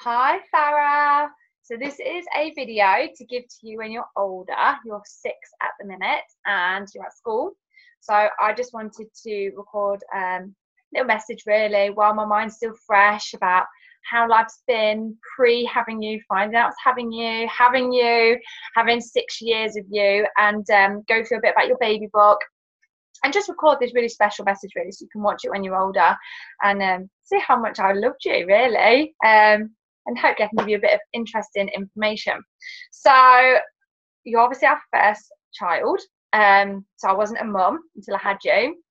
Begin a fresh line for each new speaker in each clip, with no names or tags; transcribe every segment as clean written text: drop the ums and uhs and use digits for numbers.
Hi Farrah. So this is a video to give to you when you're older. You're 6 at the minute and you're at school. So I just wanted to record a little message really while my mind's still fresh about how life's been pre having you, finding out having you, having 6 years of you, and go through a bit about your baby book. And just record this really special message really so you can watch it when you're older and see how much I loved you really, and hopefully I can give you a bit of interesting information. So you're obviously our first child, so I wasn't a mum until I had you.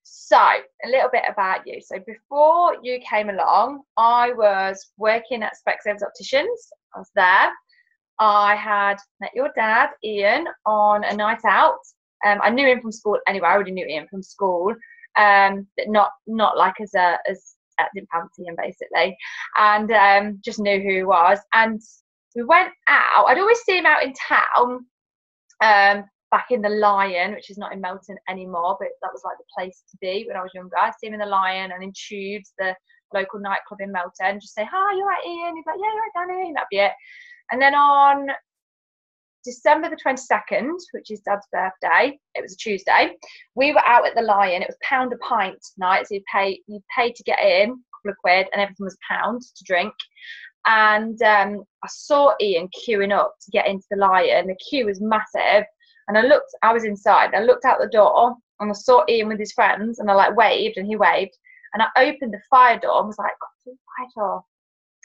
So a little bit about you. So before you came along, I was working at Specsavers Opticians. I was there. I had met your dad, Ian, on a night out. I knew him from school anyway. I already knew Ian from school, but not like as I didn't fancy him basically, and just knew who he was. And we went out. I'd always see him out in town, back in the Lion, which is not in Melton anymore, but that was like the place to be when I was younger. I'd see him in the Lion and in Tubes, the local nightclub in Melton. Just say, "Hi, you're right, Ian." He's like, "Yeah, you're right, Danny." And that'd be it. And then on December the 22nd, which is Dad's birthday, it was a Tuesday, we were out at the Lion. It was £1 a pint night, so you pay to get in, a couple of quid, and everything was £1 to drink. And I saw Ian queuing up to get into the Lion. The queue was massive, and I was inside, I looked out the door and I saw Ian with his friends, and I like waved and he waved, and I opened the fire door and was like, "Got the fire door."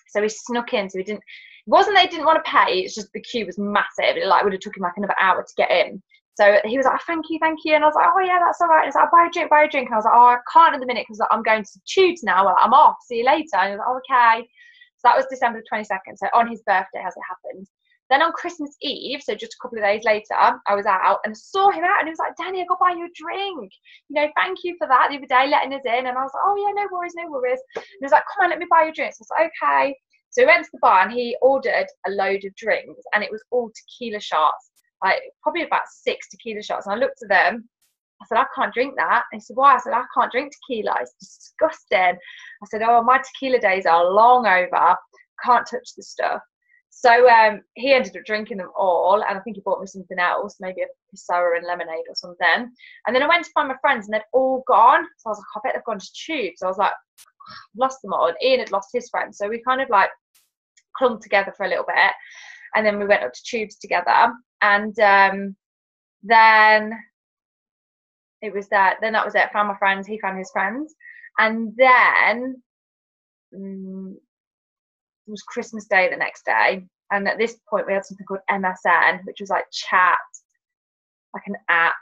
So he snuck in, so he didn't. It wasn't they didn't want to pay, it's just the queue was massive. It like would have took him like another hour to get in. So he was like, "Thank you." And I was like, "Oh yeah, that's all right." And he's like, "I'll buy a drink. And I was like, "Oh, I can't at the minute because I'm going to Tubes now. Well, I'm off. See you later." And he was like, "Oh, okay." So that was December the 22nd. So on his birthday as it happened. Then on Christmas Eve, so just a couple of days later, I was out and saw him out and he was like, "Danny, I got to buy you a drink. Thank you for that the other day, letting us in." And I was like, "Oh yeah, no worries, no worries." And he was like, "Come on, let me buy you a drink." So I was like, "Okay." So we went to the bar and he ordered a load of drinks, and it was all tequila shots, like probably about 6 tequila shots. And I looked at them, I said, "I can't drink that." And he said, "Why?" I said, "I can't drink tequila, it's disgusting." I said, "Oh, my tequila days are long over, can't touch the stuff." So he ended up drinking them all, and I think he bought me something else, maybe a sour and lemonade or something. And then I went to find my friends and they'd all gone. So I was like, "I bet they've gone to Tubes." So I was like, lost them all, and Ian had lost his friends, so we kind of like clung together for a little bit, and then we went up to Tubes together, and then it was that was it. I found my friends, he found his friends, and then it was Christmas Day the next day, and at this point we had something called MSN, which was like chat, like an app,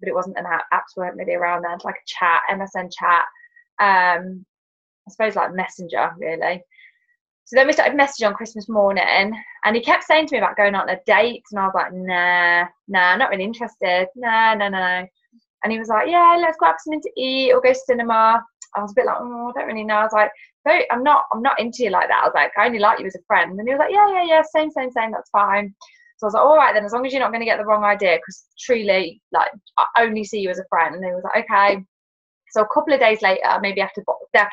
but it wasn't an app. Apps weren't really around then. It's like a chat, MSN chat, I suppose like Messenger really. So then we started messaging on Christmas morning, and he kept saying to me about going on a date, and I was like, nah, not really interested, no. And he was like, "Yeah, let's go have something to eat or go to cinema." I was a bit like, "Oh, I don't really know." I was like, "No, I'm not into you like that." I was like, "I only like you as a friend." And he was like, yeah, same, that's fine. So I was like, "All right then, as long as you're not going to get the wrong idea, because truly, like, I only see you as a friend." And he was like, "Okay." So a couple of days later, maybe after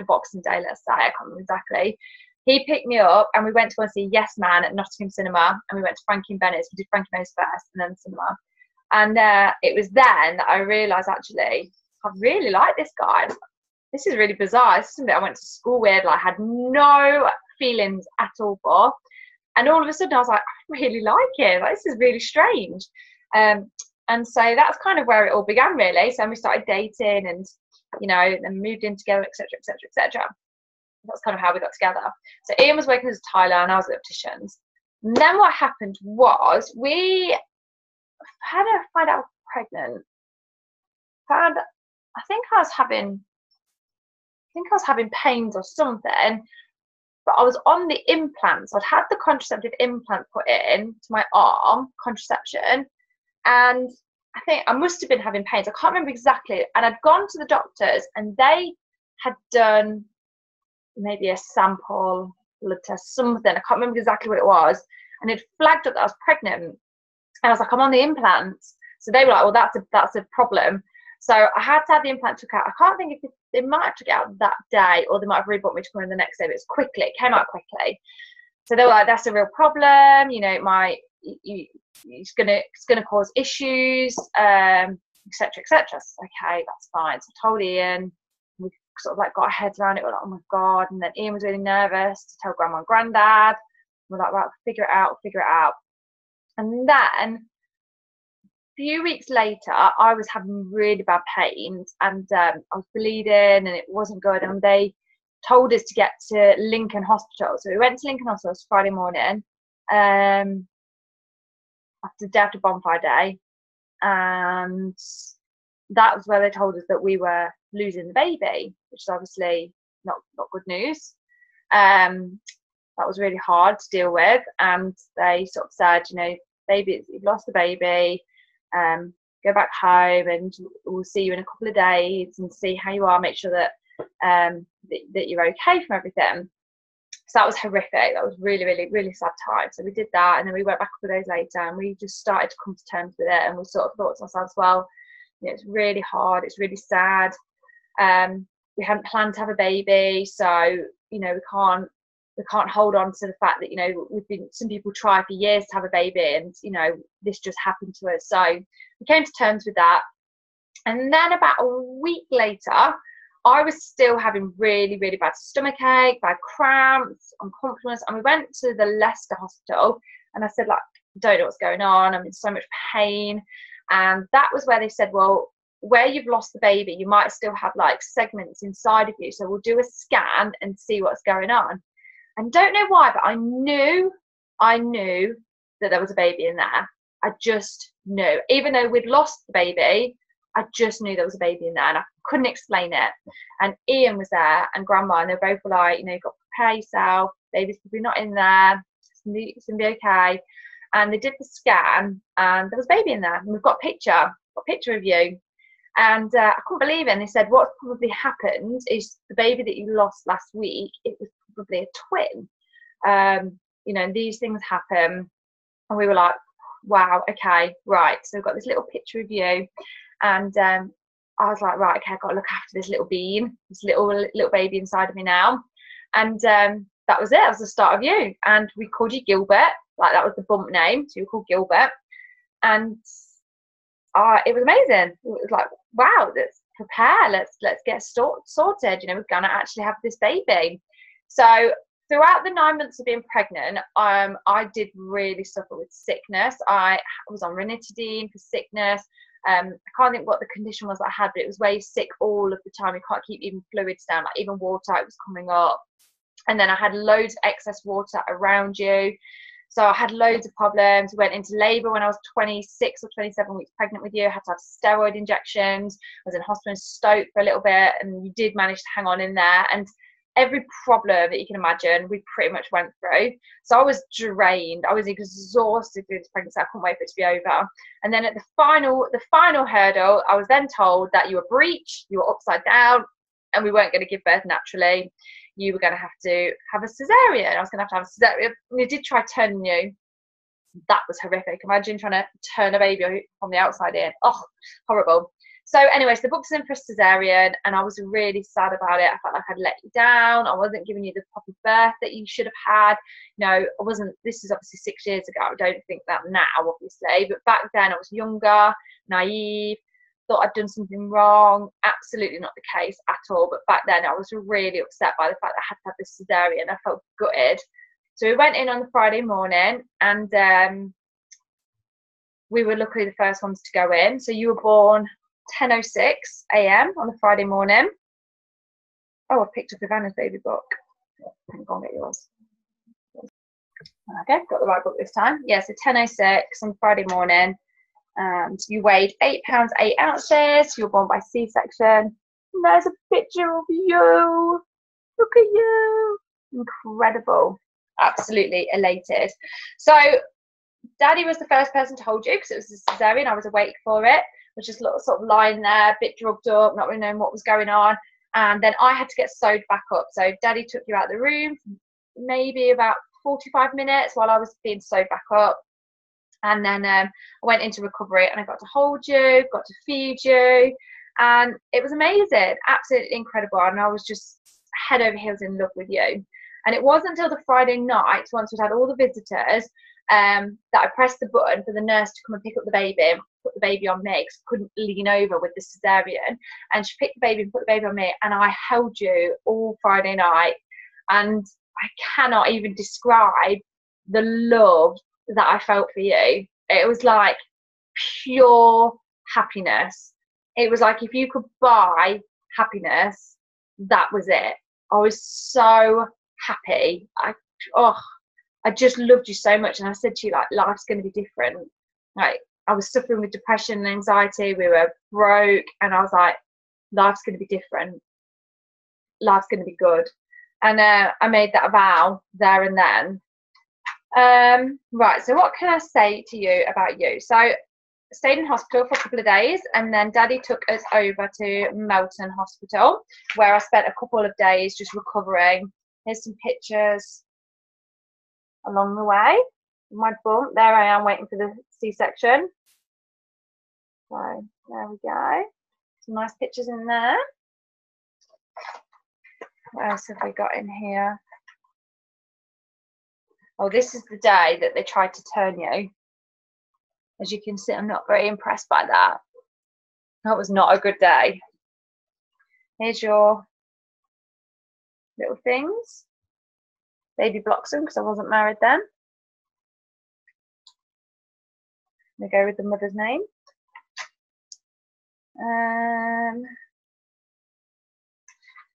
Boxing Day, let's say, I can't remember exactly, he picked me up and we went to go and see Yes Man at Nottingham Cinema, and we went to Frankie and Bennett's. We did Frankie and Bennett's first and then the cinema. And it was then that I realised, actually, I really like this guy. This is really bizarre. This is something I went to school with, like, had no feelings at all for. And all of a sudden I was like, I really like him. Like, this is really strange. And so that's kind of where it all began, really. So we started dating and, then moved in together, etc., etc., etc. That's kind of how we got together. So Ian was working as a tiler and I was at Opticians. And then what happened was we had to find out I was pregnant. I think I was having pains or something, but I was on the implants. I'd had the contraceptive implant put in to my arm, contraception, and I think I must have been having pains. I can't remember exactly. And I'd gone to the doctors and they had done maybe a sample, blood test, something. I can't remember exactly what it was. And it flagged up that I was pregnant. And I was like, "I'm on the implants." So they were like, "Well, that's a problem." So I had to have the implant took out. I can't think if they might have took it out that day, or they might have rebooked me to come in the next day, but it's quickly, it came out quickly. So they were like, that's a real problem, you know, it might, it's gonna cause issues, etc., etc. So, okay, that's fine. So I told Ian, we sort of like got our heads around it. We're like, oh my god. And then Ian was really nervous to tell grandma and granddad. We're like, right, figure it out. And then a few weeks later, I was having really bad pains, and I was bleeding, and it wasn't good. And they told us to get to Lincoln Hospital. So we went to Lincoln Hospital. It was Friday morning, after bonfire day, and that was where they told us that we were losing the baby, which is obviously not good news. That was really hard to deal with, and they sort of said, you know, baby, you've lost the baby, go back home, and we'll see you in a couple of days and see how you are, make sure that that you're okay from everything. So that was horrific. That was really, really, really sad time. So we did that, and then we went back a couple of days later, and we just started to come to terms with it, and we sort of thought to ourselves, well, you know, it's really hard, it's really sad. We hadn't planned to have a baby, so, you know, we can't hold on to the fact that, you know, some people try for years to have a baby, and, you know, this just happened to us. So we came to terms with that. And then about a week later, I was still having really, really bad stomachache, bad cramps, uncomfortableness, and we went to the Leicester Hospital, and I said, like, I don't know what's going on, I'm in so much pain. And that was where they said, well, where you've lost the baby, you might still have like segments inside of you, so we'll do a scan and see what's going on. And don't know why, but I knew that there was a baby in there. I just knew. Even though we'd lost the baby, I just knew there was a baby in there, and I couldn't explain it. And Ian was there, and Grandma, and they both were like, you know, you've got to prepare yourself, baby's probably not in there, it's gonna be okay. And they did the scan, and there was a baby in there, and we've got a picture of you. And I couldn't believe it. And they said, what probably happened is the baby that you lost last week, it was probably a twin. You know, these things happen. And we were like, wow, okay, right. So we've got this little picture of you. And I was like, right, okay, I've got to look after this little bean, this little baby inside of me now. And that was it. That was the start of you. And we called you Gilbert. Like, that was the bump name. So you were called Gilbert. And it was amazing. It was like, wow, let's prepare, let's get sorted, you know, we're gonna actually have this baby. So throughout the 9 months of being pregnant, I did really suffer with sickness. I was on ranitidine for sickness. I can't think what the condition was that I had, but it was where you're sick all of the time. You can't keep even fluids down, like even water, it was coming up. And then I had loads of excess water around you. So I had loads of problems. Went into labour when I was 26 or 27 weeks pregnant with you. I had to have steroid injections. I was in hospital in Stoke for a little bit, and you did manage to hang on in there. And every problem that you can imagine, we pretty much went through. So I was drained. I was exhausted through this pregnancy. I couldn't wait for it to be over. And then at the final hurdle, I was then told that you were breech, you were upside down, and we weren't going to give birth naturally. You were going to have a cesarean. I was going to have a cesarean. And they did try turning you. That was horrific. Imagine trying to turn a baby from the outside in. Oh, horrible. So anyways, the book's in for a cesarean, and I was really sad about it. I felt like I'd let you down. I wasn't giving you the proper birth that you should have had. You know, I wasn't, this is obviously 6 years ago. I don't think that now, obviously. But back then I was younger, naive, thought I'd done something wrong. Absolutely not the case at all. But back then I was really upset by the fact that I had to have this cesarean. I felt gutted. So we went in on the Friday morning, and we were luckily the first ones to go in. So you were born 10:06 a.m. on the Friday morning. Oh, I picked up Ivana's baby book. I'm going to get yours. Okay, got the right book this time. Yeah, so 10:06 on Friday morning. And you weighed 8 pounds 8 ounces. You were born by C-section. And there's a picture of you. Look at you. Incredible. Absolutely elated. So Daddy was the first person to hold you because it was a cesarean. I was awake for it. I was just sort of lying there, a bit drugged up, not really knowing what was going on. And then I had to get sewed back up. So Daddy took you out of the room for maybe about 45 minutes while I was being sewed back up. And then I went into recovery, and I got to hold you, got to feed you. And it was amazing, absolutely incredible. And I was just head over heels in love with you. And it wasn't until the Friday night, once we'd had all the visitors, that I pressed the button for the nurse to come and pick up the baby and put the baby on me, because I couldn't lean over with the cesarean. And she picked the baby and put the baby on me, and I held you all Friday night. And I cannot even describe the love that I felt for you. It was like pure happiness. It was like if you could buy happiness, that was it. I was so happy. I just loved you so much. And I said to you, like, life's going to be different. Like, I was suffering with depression and anxiety. We were broke. And I was like, life's going to be different. Life's going to be good. And I made that vow there and then. Right, so what can I say to you about you? So I stayed in hospital for a couple of days, and then Daddy took us over to Melton Hospital, where I spent a couple of days just recovering. Here's some pictures along the way. My bump, there I am waiting for the C-section. So there we go. Some nice pictures in there. What else have we got in here? Oh, this is the day that they tried to turn you. As you can see, I'm not very impressed by that. That was not a good day. Here's your little things. Baby Bloxham, because I wasn't married then. I'm going to go with the mother's name.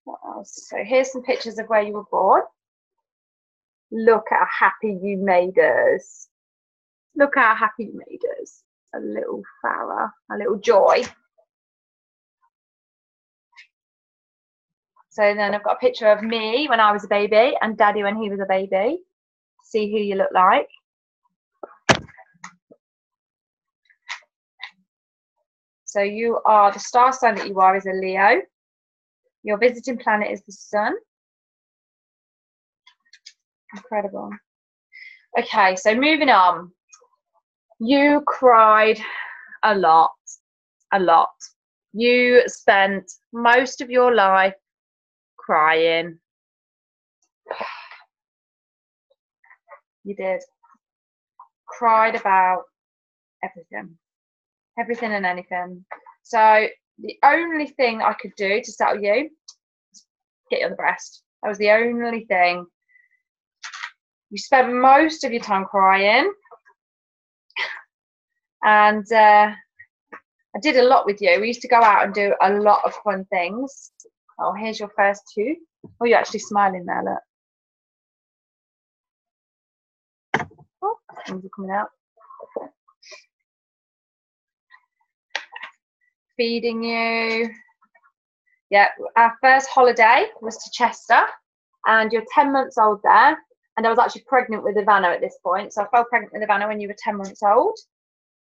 What else? So here's some pictures of where you were born. Look how happy you made us. Look how happy you made us. A little Farrah, a little joy. So then I've got a picture of me when I was a baby and Daddy when he was a baby. See who you look like. So you are, the star sign that you are is a Leo. Your visiting planet is the sun. Incredible. Okay, so moving on. You cried a lot, a lot. You spent most of your life crying. You did. Cried about everything. Everything and anything. So the only thing I could do to settle you was get you on the breast. That was the only thing. You spent most of your time crying. And I did a lot with you. We used to go out and do a lot of fun things. Oh, here's your first tooth. Oh, you're actually smiling there, look. Oh, things are coming out. Feeding you. Yeah, our first holiday was to Chester, and you're 10 months old there. And I was actually pregnant with Ivana at this point. So I fell pregnant with Ivana when you were 10 months old.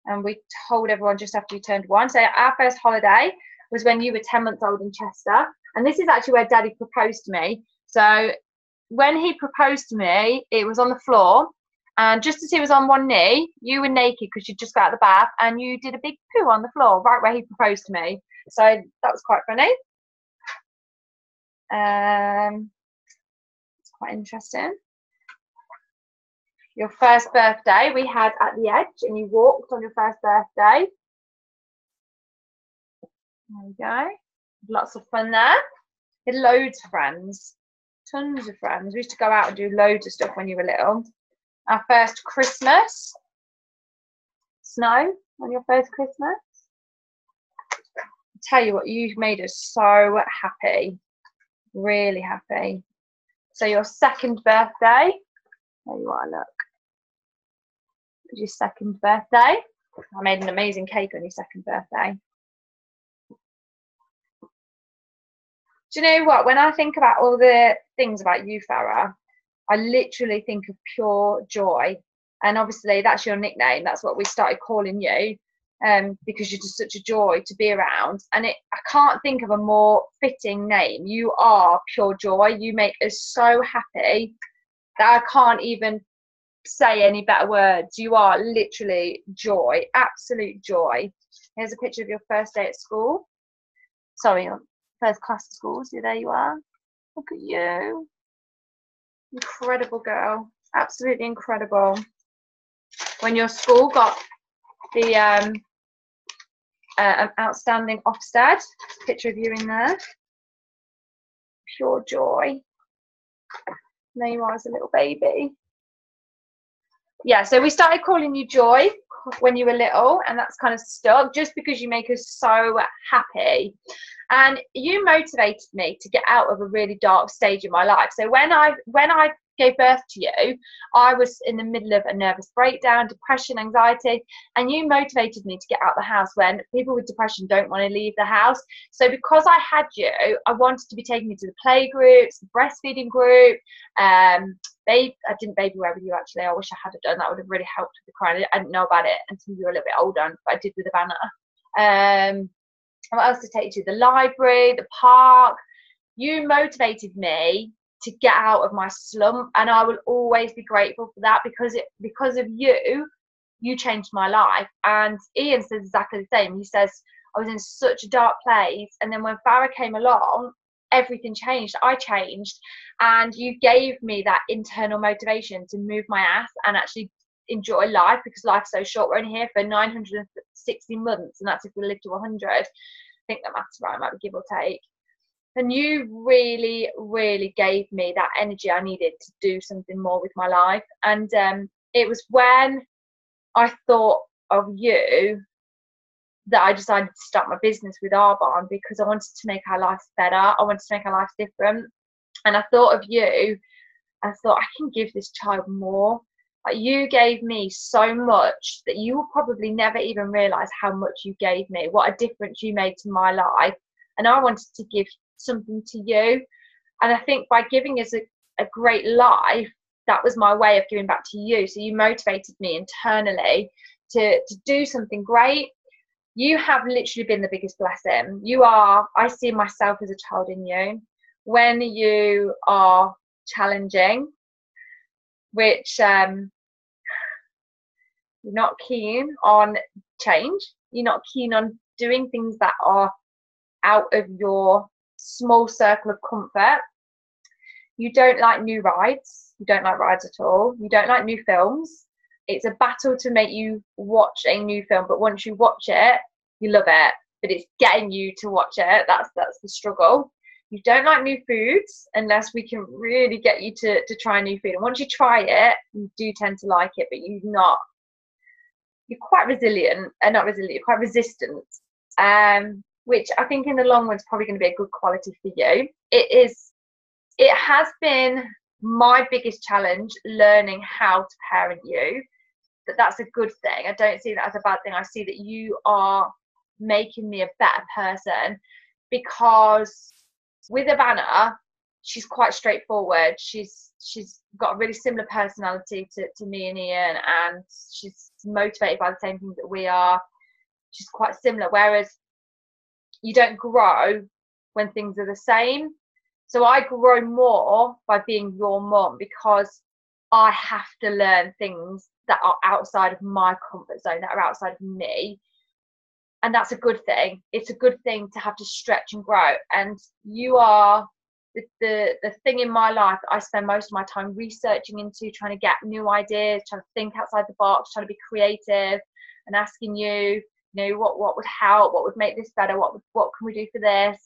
And we told everyone just after you turned 1. So our first holiday was when you were 10 months old in Chester. And this is actually where Daddy proposed to me. So when he proposed to me, it was on the floor. And just as he was on one knee, you were naked because you just got out of the bath, and you did a big poo on the floor right where he proposed to me. So that was quite funny. It's quite interesting. Your first birthday we had at the edge, and you walked on your first birthday. There we go. Lots of fun there. We had loads of friends, tons of friends. We used to go out and do loads of stuff when you were little. Our first Christmas, snow on your first Christmas. I tell you what, you made us so happy, really happy. So your second birthday, there you are, look. It was your second birthday. I made an amazing cake on your second birthday. Do you know what? When I think about all the things about you, Farrah, I literally think of pure joy. And obviously that's your nickname. That's what we started calling you, because you're just such a joy to be around. And I can't think of a more fitting name. You are pure joy. You make us so happy that I can't even say any better words. You are literally joy, absolute joy. Here's a picture of your first day at school. Sorry, first class at school. So there you are. Look at you. Incredible girl. Absolutely incredible. When your school got the outstanding Ofsted, picture of you in there. Pure joy. There you are as a little baby. Yeah, so we started calling you Joy when you were little, and that's kind of stuck just because you make us so happy. And you motivated me to get out of a really dark stage in my life. So when I gave birth to you, I was in the middle of a nervous breakdown, depression, anxiety, and you motivated me to get out of the house when people with depression don't want to leave the house. So because I had you, I wanted to be taking you to the play groups, the breastfeeding group. I didn't baby wear with you actually. I wish I had done that. Would have really helped with the crying. I didn't know about it until you were a little bit older, but I did with Havana. What else to take you to? The library, the park. You motivated me to get out of my slump, and I will always be grateful for that, because of you changed my life. And Ian says exactly the same. He says, I was in such a dark place, and then when Farrah came along, everything changed. I changed, and you gave me that internal motivation to move my ass and actually enjoy life, because life's so short. We're only here for 960 months, and that's if we live to 100. I think that math's right, might be give or take. And you really, really gave me that energy I needed to do something more with my life. And it was when I thought of you that I decided to start my business with Arbonne, because I wanted to make our lives better. I wanted to make our lives different. And I thought of you. I thought, I can give this child more. Like, you gave me so much that you will probably never even realise how much you gave me, what a difference you made to my life. And I wanted to give something to you. And I think by giving us a great life, that was my way of giving back to you. So you motivated me internally to do something great. You have literally been the biggest blessing. I see myself as a child in you. When you are challenging, which you're not keen on change, you're not keen on doing things that are out of your small circle of comfort. You don't like new rides. You don't like rides at all. You don't like new films. It's a battle to make you watch a new film, but once you watch it, you love it. But it's getting you to watch it. That's the struggle. You don't like new foods unless we can really get you to try new food. And once you try it, you do tend to like it, but you're quite resilient, not resilient, you're quite resistant. Which I think in the long run is probably going to be a good quality for you. It has been my biggest challenge, learning how to parent you, but that's a good thing. I don't see that as a bad thing. I see that you are making me a better person, because with Havana, she's quite straightforward. She's got a really similar personality to me and Ian, and she's motivated by the same things that we are. She's quite similar, whereas you don't grow when things are the same. So I grow more by being your mum, because I have to learn things that are outside of my comfort zone, that are outside of me. And that's a good thing. It's a good thing to have to stretch and grow. And you are the thing in my life that I spend most of my time researching into, trying to get new ideas, trying to think outside the box, trying to be creative, and asking you, what would help, what would make this better, what can we do for this?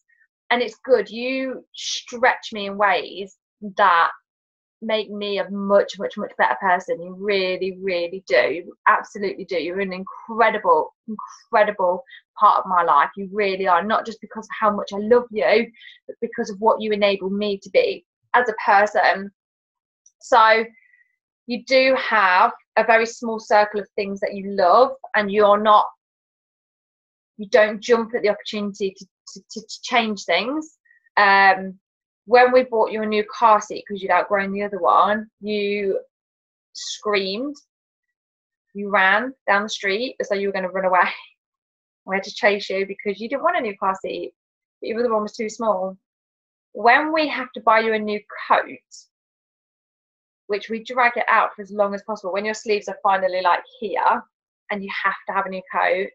And it's good. You stretch me in ways that make me a much, much, much better person. You really, really do. You absolutely do. You're an incredible, incredible part of my life. You really are, not just because of how much I love you, but because of what you enable me to be as a person. So you do have a very small circle of things that you love, and you don't jump at the opportunity to change things. When we bought you a new car seat because you'd outgrown the other one, you screamed, you ran down the street as though you were going to run away. We had to chase you because you didn't want a new car seat, but your other one was too small. When we have to buy you a new coat, which we drag it out for as long as possible, when your sleeves are finally like here and you have to have a new coat,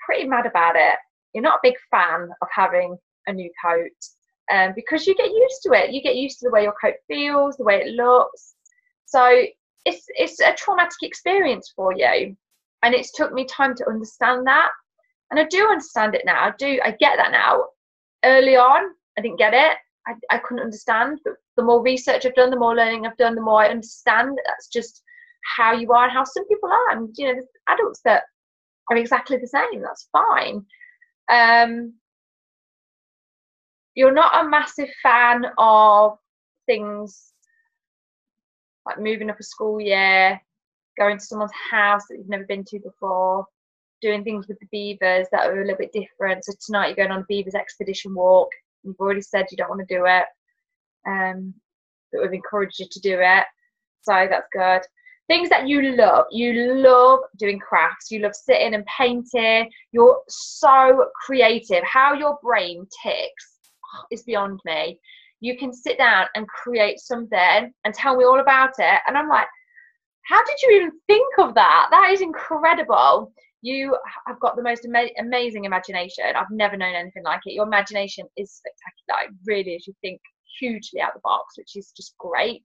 pretty mad about it. you're not a big fan of having a new coat, because you get used to it. You get used to the way your coat feels, the way it looks. So it's a traumatic experience for you, and it's took me time to understand that, and I do understand it now. I get that now. Early on, I didn't get it. I couldn't understand, but the more research I've done, the more learning I've done, the more I understand that that's just how you are and how some people are. And you know, there's adults that are exactly the same. That's fine. You're not a massive fan of things like moving up a school year, going to someone's house that you've never been to before, doing things with the beavers that are a little bit different. So tonight you're going on a beavers expedition walk. You've already said you don't want to do it, but we've encouraged you to do it. So that's good. Things that you love doing crafts. You love sitting and painting. You're so creative. How your brain ticks is beyond me. You can sit down and create something and tell me all about it, and I'm like, how did you even think of that? That is incredible. You have got the most amazing imagination. I've never known anything like it. Your imagination is spectacular. It really is. You think hugely out of the box, which is just great.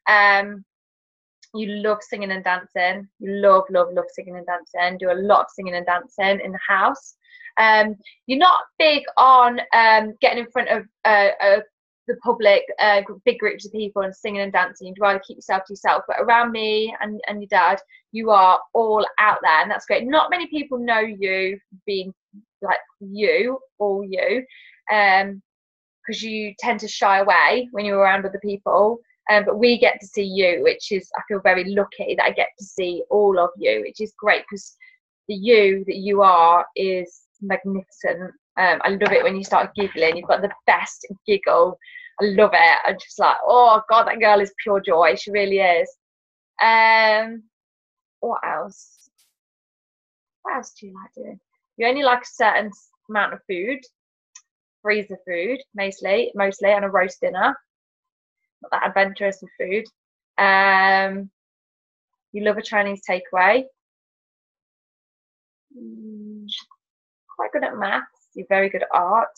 You love singing and dancing. You love singing and dancing. Do a lot of singing and dancing in the house. You're not big on getting in front of the public, big groups of people and singing and dancing. You'd rather keep yourself to yourself. But around me and your dad, you are all out there, and that's great. Not many people know you being like you, all you, because you tend to shy away when you're around other people. But we get to see you, which is, I feel very lucky that I get to see all of you, which is great, because the you that you are is magnificent. I love it when you start giggling. You've got the best giggle. I love it. I'm just like, oh God, that girl is pure joy. She really is. What else? What else do you like doing? You only like a certain amount of food, freezer food, mostly, and a roast dinner. Not that adventurous with food. You love a Chinese takeaway. Quite good at maths. You're very good at art.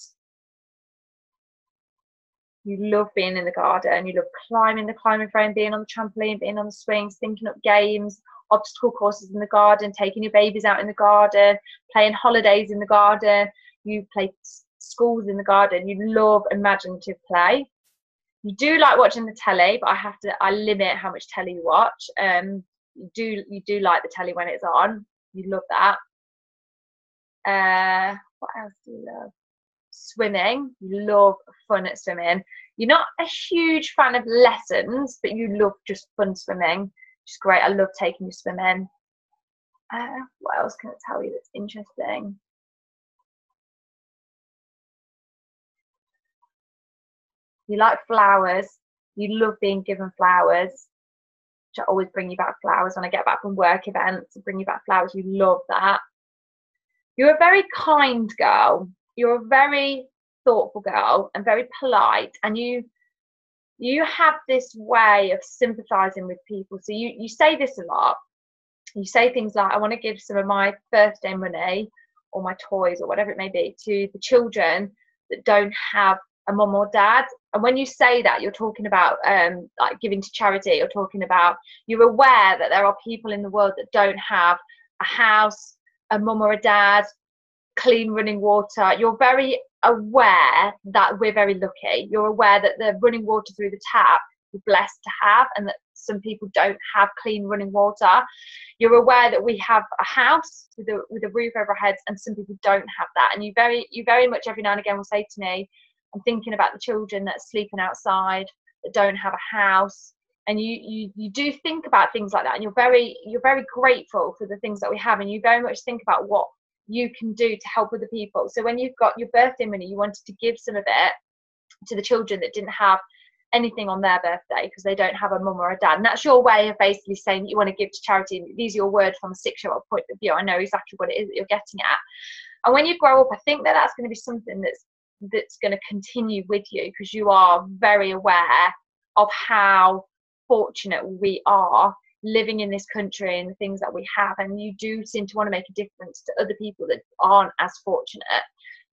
You love being in the garden. You love climbing the climbing frame, being on the trampoline, being on the swings, thinking up games, obstacle courses in the garden, taking your babies out in the garden, playing holidays in the garden. You play schools in the garden. You love imaginative play. You do like watching the telly, but I limit how much telly you watch. You do like the telly when it's on. You love that. What else do you love? Swimming. You love fun at swimming. You're not a huge fan of lessons, but you love just fun swimming, which is great. I love taking you swimming. What else can I tell you that's interesting? You like flowers. You love being given flowers, which I always bring you back flowers when I get back from work events. I bring you back flowers. You love that. You're a very kind girl. You're a very thoughtful girl and very polite, and you have this way of sympathizing with people. So you say this a lot. You say things like, I want to give some of my birthday money or my toys or whatever it may be to the children that don't have a mum or dad. And when you say that, you're talking about like giving to charity. You're aware that there are people in the world that don't have a house, a mum or a dad, clean running water. You're very aware that we're very lucky. You're aware that the running water through the tap we're blessed to have, and that some people don't have clean running water. You're aware that we have a house with a roof over our heads, and some people don't have that. And you very much every now and again will say to me, I'm thinking about the children that are sleeping outside, that don't have a house. And you do think about things like that, and you're very grateful for the things that we have, and you very much think about what you can do to help other people. So when you've got your birthday money, you wanted to give some of it to the children that didn't have anything on their birthday because they don't have a mum or a dad. And that's your way of basically saying that you want to give to charity. These are your words from a 6-year-old point of view. I know exactly what it is that you're getting at. And when you grow up, I think that that's going to be something that's going to continue with you, because you are very aware of how fortunate we are living in this country and the things that we have, and you do seem to want to make a difference to other people that aren't as fortunate.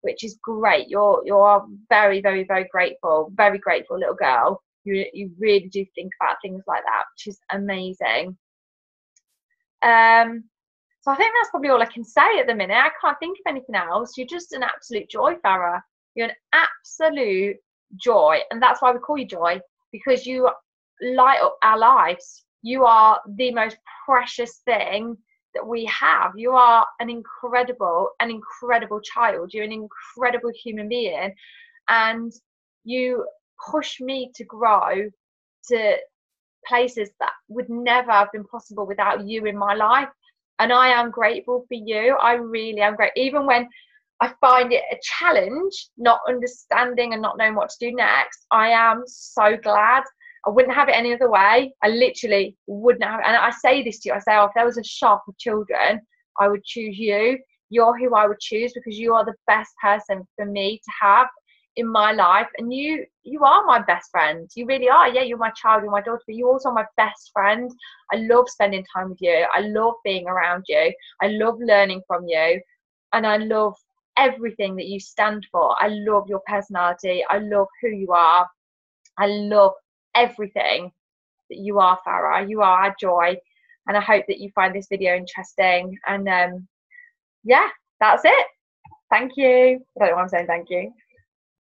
which is great. You're very, very, very grateful little girl. You really do think about things like that, which is amazing. So I think that's probably all I can say at the minute. I can't think of anything else. You're just an absolute joy, Farrah. You're an absolute joy, and that's why we call you Joy, because you light up our lives. You are the most precious thing that we have. You are an incredible child. You're an incredible human being, and you push me to grow to places that would never have been possible without you in my life. And I am grateful for you. I really am grateful. Even when I find it a challenge, not understanding and not knowing what to do next, I am so glad. I wouldn't have it any other way. I literally wouldn't have. And I say this to you. I say, oh, if there was a shop of children, I would choose you. You're who I would choose, because you are the best person for me to have in my life. And you are my best friend. You really are. Yeah, you're my child, you're my daughter, but you also are my best friend. I love spending time with you. I love being around you. I love learning from you. And I love everything that you stand for. I love your personality. I love who you are. I love everything that you are, Farrah. You are our joy. And I hope that you find this video interesting. And yeah, that's it. Thank you. I don't know why I'm saying thank you.